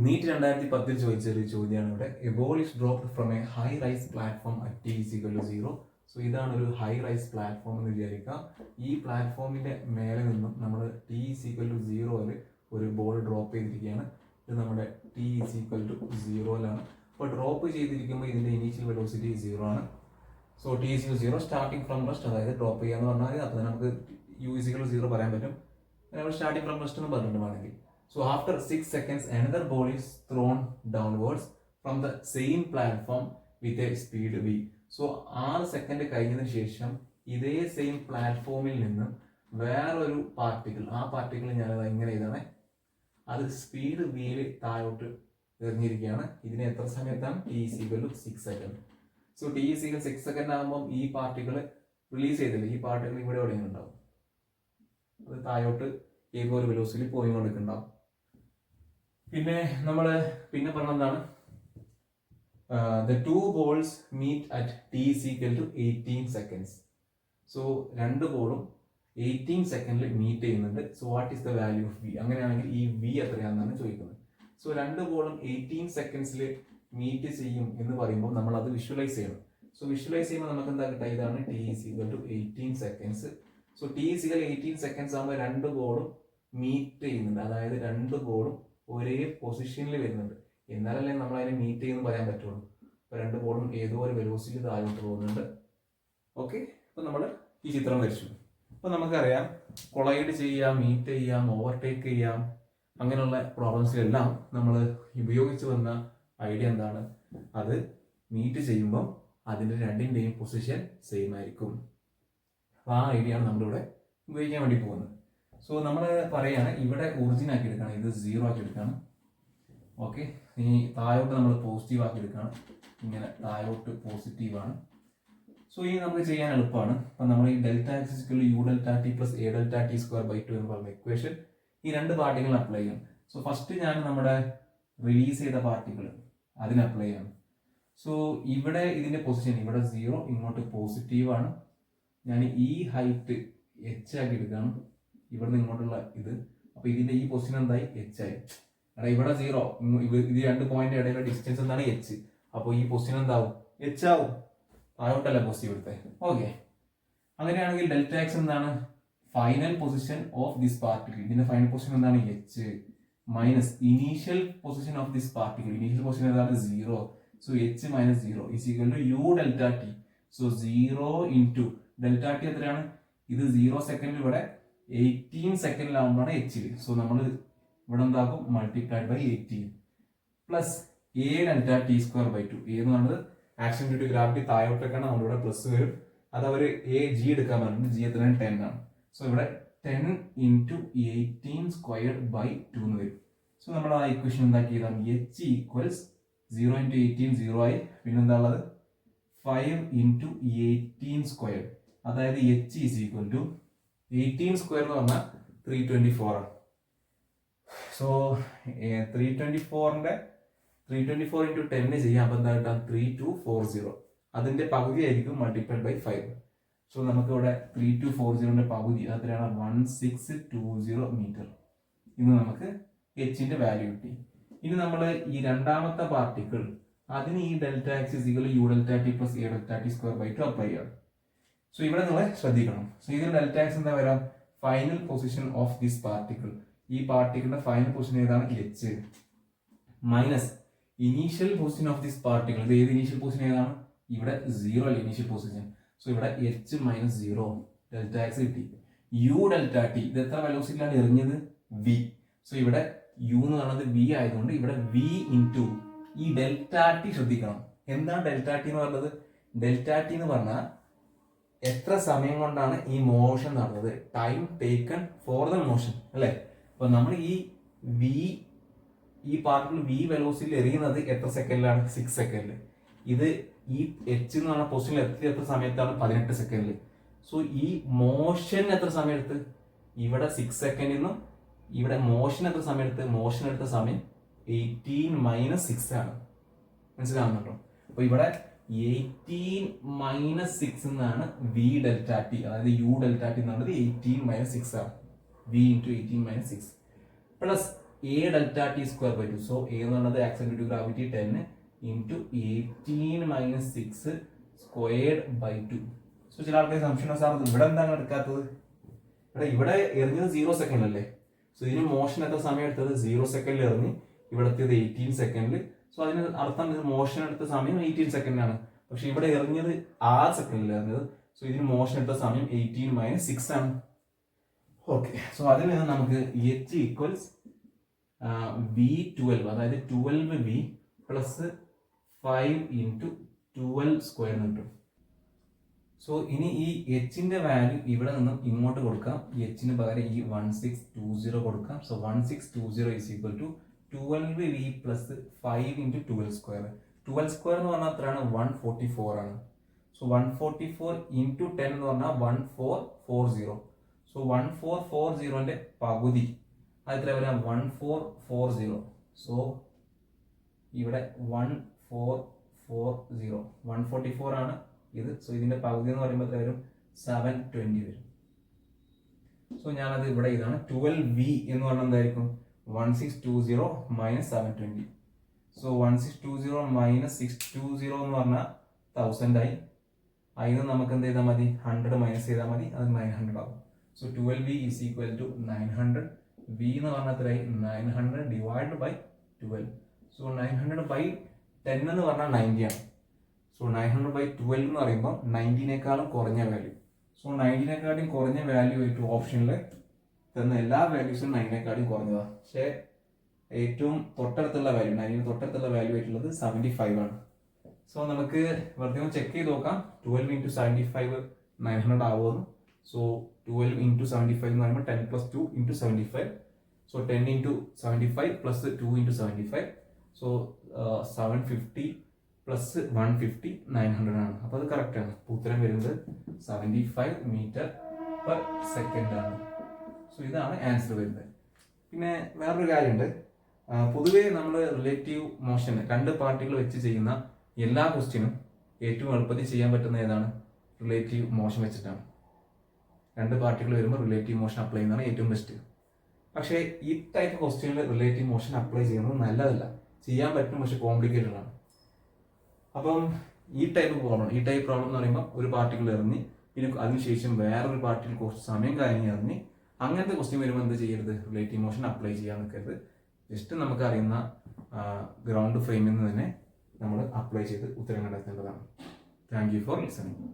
NEET 2010 ചോദിച്ചൊരു ചോദ്യമാണ് ഇവിടെ. A ball is dropped from a high rise platform at t is equal to 0. So ഇതാണ് ഒരു high rise platform എന്ന് വിചാരിക്കാം. ഈ പ്ലാറ്റ്ഫോമിന്റെ മേലെ നിന്നും നമ്മൾ ടി ഈസ് ഈക്വൽ ടു 0 ഒരു ബോൾ ഡ്രോപ്പ് ചെയ്തിരിക്കുകയാണ്. ഇത് നമ്മുടെ ടി ഈസ് ഈക്വൽ ടു 0 അപ്പോൾ ഡ്രോപ്പ് ചെയ്തിരിക്കുമ്പോൾ ഇതിന്റെ ഇനീഷ്യൽ വെലോസിറ്റി 0 ആണ്. So t is equal 0 starting from rest, അതായത് ഡ്രോപ്പ് ചെയ്യാന്ന് പറഞ്ഞാൽ അപ്പോൾ നമുക്ക് യു ഈസ് ഈക്വൽ 0 പറയാൻ പറ്റും. നമ്മൾ സ്റ്റാർട്ടിംഗ് ഫ്രം റെസ്റ്റ് എന്ന് പറഞ്ഞിട്ടുണ്ടെങ്കിൽ. So after 6 seconds, another ball is thrown downwards from the same platform with a speed v. So 6 second കഴിഞ്ഞതിന് ശേഷം ഇതേ സെയിം പ്ലാറ്റ്ഫോമിൽ നിന്ന് വേറൊരു പാർട്ടിക്കിൾ, ആ പാർട്ടിക്കിൾ ഞാനത് ഇങ്ങനെ ചെയ്താണ്, അത് സ്പീഡ് വിയിൽ താഴോട്ട് എറിഞ്ഞിരിക്കുകയാണ്. ഇതിന് എത്ര സമയത്താണ്? T is equal to 6 second. So t is equal 6 second ആകുമ്പോൾ ഈ പാർട്ടിക്കിൾ റിലീസ് ചെയ്തില്ല, ഈ പാർട്ടിക്കിൾ ഇവിടെ എവിടെയെങ്കിലും ഉണ്ടാവും, അത് താഴോട്ട് ഏതോ ഒരു വെലോസിറ്റിയിൽ പോയിക്കൊണ്ടിരിക്കുന്നുണ്ടാവും. പിന്നെ നമ്മൾ പിന്നെ പറഞ്ഞതാണ് the two balls meet at t is equal to 18 seconds. So രണ്ട് ബോളും 18 സെക്കൻഡിൽ മീറ്റ് ചെയ്യുന്നുണ്ട്. So what is the value of v? അങ്ങനെയാണെങ്കിൽ ഈ വി എത്രയാണെന്നാണ് ചോദിക്കുന്നത്. സോ രണ്ട് ബോളും 18 സെക്കൻഡ്സിൽ മീറ്റ് ചെയ്യും എന്ന് പറയുമ്പോൾ നമ്മൾ അത് വിഷ്വലൈസ് ചെയ്യണം. സോ വിഷ്വലൈസ് ചെയ്യുമ്പോൾ നമുക്ക് എന്താ കിട്ടുക? ഇതാണ് t is equal to 18 seconds. So t is equal 18 seconds ആകുമ്പോൾ രണ്ട് ബോളും മീറ്റ് ചെയ്യുന്നുണ്ട്, അതായത് രണ്ട് ബോളും ഒരേ പൊസിഷനിൽ വരുന്നുണ്ട്. എന്നാലല്ലേ നമ്മൾ അതിനെ മീറ്റ് ചെയ്യുന്നു പറയാൻ പറ്റുള്ളൂ. അപ്പൊ രണ്ട് ബോളും ഏതോ ഒരു വെലോസിറ്റി താഴോട്ട് പോകുന്നുണ്ട്. ഓക്കെ, അപ്പൊ നമ്മൾ ഈ ചിത്രം വരച്ചു. അപ്പൊ നമുക്കറിയാം കൊളൈഡ് ചെയ്യാം, മീറ്റ് ചെയ്യാം, ഓവർടേക്ക് ചെയ്യാം, അങ്ങനെയുള്ള പ്രോബ്ലംസിലെല്ലാം നമ്മൾ ഉപയോഗിച്ചു വന്ന ഐഡിയ എന്താണ്? അത് മീറ്റ് ചെയ്യുമ്പോൾ അതിന്റെ രണ്ടിന്റെയും പൊസിഷൻ സെയിം ആയിരിക്കും. അപ്പൊ ആ ഐഡിയ ആണ് നമ്മളിവിടെ ഉപയോഗിക്കാൻ വേണ്ടി പോകുന്നത്. സോ നമ്മൾ പറയാണ് ഇവിടെ ഒറിജിൻ ആക്കി എടുക്കണം, ഇത് 0 ആക്കി എടുക്കണം. ഓക്കെ, ഇനി താഴോട്ട് നമ്മൾ പോസിറ്റീവ് ആക്കി എടുക്കണം, ഇങ്ങനെ താഴോട്ട് പോസിറ്റീവാണ്. സോ ഈ നമുക്ക് ചെയ്യാൻ എളുപ്പമാണ്. അപ്പം നമ്മൾ ഈ delta x equal to u delta t plus a delta t square by 2 എന്ന് പറഞ്ഞ ഇക്വേഷൻ ഈ രണ്ട് പാർട്ടിക്കിൾ അപ്ലൈ ചെയ്യണം. സോ ഫസ്റ്റ് ഞാൻ നമ്മുടെ റിലീസ് ചെയ്ത പാർട്ടിക്കിൾ അതിന് അപ്ലൈ ചെയ്യണം. സോ ഇവിടെ ഇതിന്റെ പൊസിഷൻ ഇവിടെ 0, ഇങ്ങോട്ട് പോസിറ്റീവാണ്. ഞാൻ ഈ ഹൈറ്റ് എച്ച് ആക്കി എടുക്കണം, ഇവിടുന്ന് ഇങ്ങോട്ടുള്ള ഇത്. അപ്പൊ ഇതിന്റെ ഈ പൊസിഷൻ എന്തായി? എച്ച് ആയി. എടാ ഇവിടെ 0, ഇത് രണ്ട് പോയിന്റ് ഇടയിലുള്ള ഡിസ്റ്റൻസ് എന്താണ്? എച്ച്. അപ്പൊ ഈ പൊസിഷൻ എന്താവും? എച്ച് ആവും. താഴോട്ടല്ല പോസിറ്റീവ് എടുത്തേ. ഓക്കെ, അങ്ങനെയാണെങ്കിൽ ഡെൽറ്റ എക്സ് എന്താണ്? Final position of this particle. ഇതിന്റെ ഫൈനൽ പൊസിഷൻ എന്താണ്? H minus initial position of this particle. Initial position എന്താണ്? 0. So h minus 0 is equal to u delta t. So 0 into delta t എത്രയാണ്? ഇത് 0 സെക്കൻഡിൽ ഇവിടെ 18 സെക്കൻഡിലാവുമ്പോഴാണ് എച്ചിൽ. So നമ്മൾ ഇവിടെ എന്താക്കും? Multiplied by 18 plus a delta t square by 2. എന്ന് പറഞ്ഞത് ആക്ഷൻ ഡ്യൂ ടു ഗ്രാവിറ്റി താഴോട്ടൊക്കെയാണ്, നമ്മളിവിടെ പ്ലസ് വരും. അത് അവർ എ ജി എടുക്കാൻ പറഞ്ഞിട്ട് ജി എത്രയാണ്? 10 ആണ്. സോ ഇവിടെ 10 ഇൻറ്റു 18 സ്ക്വയർഡ് ബൈ 2 എന്ന് വരും. സോ നമ്മൾ ആ ഇക്വേഷൻ എന്താക്കിയതാണ്? എച്ച് ഈക്വൽസ് 0 ഇൻറ്റു 18 0 ആയി. പിന്നെന്താ ഉള്ളത്? 5 ഇൻറ്റു 18 സ്ക്വയർ, അതായത് h is equal to 18 square എന്ന് പറഞ്ഞാൽ 324 ആണ്. സോ 324 ഇൻറ്റു 10 ചെയ്യാം. അപ്പം എന്താ കിട്ടാം? 3240. അതിന്റെ പകുതി ആയിരിക്കും മൾട്ടിപ്ലൈഡ് ബൈ 5. സോ നമുക്ക് ഇവിടെ 3240ന്റെ പകുതി അത്രയാണ് 1620 മീറ്റർ. ഇന്ന് നമുക്ക് എച്ചിന്റെ വാല്യൂ കിട്ടി. ഇനി നമ്മൾ ഈ രണ്ടാമത്തെ പാർട്ടിക്കിൾ അതിന് ഈ delta x is equal to u delta t plus a delta t square by 2 apply ചെയ്യാം. സോ ഇവിടെ നിങ്ങൾ ശ്രദ്ധിക്കണം. സോ ഇതിൽ ഡെൽറ്റ എക്സ് എന്താ വരാം? Final position of this particle. ഈ പാർട്ടിക്കിളിന്റെ ഫൈനൽ പൊസിഷൻ ഏതാണ്? H minus initial position of this particle. ഇത് ഏത് ഇനീഷ്യൽ പൊസിഷൻ ഏതാണ്? ഇവിടെ 0 അല്ല ഇനീഷ്യൽ പൊസിഷൻ. സോ ഇവിടെ എച്ച് മൈനസ് 0 ഡെൽറ്റ എക്സ് കിട്ടി. യു ഡെൽറ്റ ടി ഇത് എത്ര വെലോസിറ്റിയിലാണ് എറിഞ്ഞത്? വി. സോ ഇവിടെ യു എന്ന് പറയുന്നത് വി ആയതുകൊണ്ട് ഇവിടെ വി ഇൻറ്റു ഈ ഡെൽറ്റ ടി ശ്രദ്ധിക്കണം. എന്താണ് ഡെൽറ്റ ടി എന്ന് പറയുന്നത്? ഡെൽറ്റ ടി എന്ന് പറഞ്ഞാൽ എത്ര സമയം കൊണ്ടാണ് ഈ മോഷൻ നടന്നത്? Time taken for the motion അല്ലെ? അപ്പൊ നമ്മൾ ഈ പാർട്ടിക്കിൾ വി വെലോസിറ്റിയിൽ എറിയുന്നത് എത്ര സെക്കൻഡിലാണ്? 6 സെക്കൻഡിൽ. ഇത് ഈ എച്ച് എന്ന് പറഞ്ഞ പൊസിഷനിൽ എത്ര സമയത്താണ്? 18 സെക്കൻഡിൽ. സോ ഈ മോഷൻ എത്ര സമയം എടുത്ത്? ഇവിടെ 6 സെക്കൻഡിൽ നിന്നും ഇവിടെ മോഷൻ എത്ര സമയം എടുത്ത്? മോഷൻ എടുത്ത സമയം 18 മൈനസ് 6 ആണ്. മനസ്സിലാവുന്നുണ്ടോ? അപ്പൊ ഇവിടെ 18 മൈനസ് 6 എന്നാണ് വി ഡെൽറ്റ ടി, അതായത് യു ഡെൽറ്റ ടി എന്ന് പറയുന്നത് 18 മൈനസ് 6 ആണ്. V into 18 minus 6 plus a delta t square by 2. So a എന്ന് പറയുന്നത് acceleration due to gravity 10 into 18 minus 6 squared by 2. So ചില ആൾക്കാർ സംശയം സാർ ഇവിടെ എന്താണ് എടുക്കാത്തത്? ഇവിടെ എറിഞ്ഞത് 0 സെക്കൻഡ് അല്ലേ? സോ ഇതിന് മോഷൻ എത്ര സമയം എടുത്തത്? 0 സെക്കൻഡിൽ എറിഞ്ഞ് ഇവിടെ എത്തിയത് 18 സെക്കൻഡിൽ. സോ അതിന് അർത്ഥം ഇത് മോഷൻ എടുത്ത സമയം 18 സെക്കൻഡിലാണ്. പക്ഷെ ഇവിടെ എറിഞ്ഞത് 6 സെക്കൻഡിൽ എറിഞ്ഞത്. സോ ഇതിന് മോഷൻ എടുത്ത സമയം 18 മൈനസ് 6 ആണ്. ഓക്കെ, സോ അതിൽ നിന്ന് നമുക്ക് H ഈക്വൽസ് V12, അതായത് 12V പ്ലസ് 5 ഇൻറ്റു 12 സ്ക്വയർ കിട്ടും. സോ ഇനി ഈ എച്ചിന്റെ വാല്യൂ ഇവിടെ നിന്നും ഇങ്ങോട്ട് കൊടുക്കാം. എച്ചിന് പകരം ഈ 1620 കൊടുക്കാം. So 1620 is equal to 12V plus 5 into 12 square. 12 square എന്ന് പറഞ്ഞാൽ എത്രയാണ്? 144 ആണ്. സോ 144 ഇൻറ്റു 10 എന്ന് പറഞ്ഞാൽ 1440. സോ 1440ന്റെ പകുതി അത് എത്ര വരാം? 1440. സോ ഇവിടെ 1440, 144 ആണ് ഇത്. സോ ഇതിന്റെ പകുതി എന്ന് പറയുമ്പോൾ എത്ര വരും? 720 വരും. സോ ഞാനത് ഇവിടെ ഇതാണ് 12V എന്ന് പറഞ്ഞാൽ എന്തായിരിക്കും? 1620 മൈനസ് 720. സോ 1620 മൈനസ് 620 എന്ന് പറഞ്ഞാൽ 1000 ആയി. അതിന് നമുക്ക് എന്ത് ചെയ്താൽ മതി? 100 മൈനസ് ചെയ്താൽ മതി. അത് 900 ആകും. So 12V is equal to 900. V എന്ന് പറഞ്ഞാൽ എത്രയായി? 900 ഡിവൈഡ് ബൈ 12. സോ 900 ബൈ 10 എന്ന് പറഞ്ഞാൽ 90 ആണ്. സോ 900 ബൈ 12 എന്ന് പറയുമ്പോൾ 90നേക്കാളും കുറഞ്ഞ വാല്യൂ. സോ 90നേക്കാളും കുറഞ്ഞ വാല്യൂ ആയിട്ട് ഓപ്ഷനിൽ തന്ന എല്ലാ വാല്യൂസും 9നേക്കാളും കുറഞ്ഞതാണ്. പക്ഷേ ഏറ്റവും തൊട്ടടുത്തുള്ള വാല്യൂ, 90 തൊട്ടടുത്തുള്ള വാല്യൂ ആയിട്ടുള്ളത് 75 ആണ്. സോ നമുക്ക് വെറുതെ ചെക്ക് ചെയ്ത് നോക്കാം. 12 ഇൻറ്റു 75 900 ആവുമെന്ന്. സോ 12 ഇൻറ്റു 75 എന്ന് പറയുമ്പോൾ 10 plus 2 into 75. So 10 into 75 plus 2 into 75. So 750 plus 150 900 ആണ്. അപ്പോൾ അത് കറക്റ്റ് ആണ്. ഉത്തരം വരുന്നത് 75 മീറ്റർ പെർ സെക്കൻഡ് ആണ്. സോ ഇതാണ് ആൻസർ വരുന്നത്. പിന്നെ വേറൊരു കാര്യമുണ്ട്. പൊതുവേ നമ്മൾ റിലേറ്റീവ് മോഷൻ രണ്ട് പാർട്ടികൾ വെച്ച് ചെയ്യുന്ന എല്ലാ ക്വസ്റ്റ്യനും ഏറ്റവും എളുപ്പത്തിൽ ചെയ്യാൻ പറ്റുന്ന ഏതാണ്? റിലേറ്റീവ് മോഷൻ വെച്ചിട്ടാണ്. രണ്ട് പാർട്ടികൾ വരുമ്പോൾ റിലേറ്റീവ് മോഷൻ അപ്ലൈ ചെയ്യുന്നതാണ് ഏറ്റവും ബെസ്റ്റ്. പക്ഷേ ഈ ടൈപ്പ് ക്വസ്റ്റ്യനിൽ റിലേറ്റീവ് മോഷൻ അപ്ലൈ ചെയ്യുന്നത് നല്ലതല്ല. ചെയ്യാൻ പറ്റും, പക്ഷെ കോംപ്ലിക്കേറ്റഡ് ആണ്. അപ്പം ഈ ടൈപ്പ് പ്രോബ്ലം എന്ന് പറയുമ്പോൾ ഒരു പാർട്ടികൾ എറിഞ്ഞ് പിന്നെ അതിനുശേഷം വേറൊരു പാർട്ടിയിൽ കുറച്ച് സമയം കഴിഞ്ഞ് എറിഞ്ഞ് അങ്ങനത്തെ ക്വസ്റ്റ്യൻ വരുമ്പോൾ എന്ത് ചെയ്യരുത്? റിലേറ്റീവ് മോഷൻ അപ്ലൈ ചെയ്യാൻ നിൽക്കരുത്. ജസ്റ്റ് നമുക്ക് അറിയുന്ന ഗ്രൗണ്ട് ഫ്രെയിമിൽ നിന്ന് തന്നെ നമ്മൾ അപ്ലൈ ചെയ്ത് ഉത്തരം കണ്ടെത്തേണ്ടതാണ്. Thank you for listening.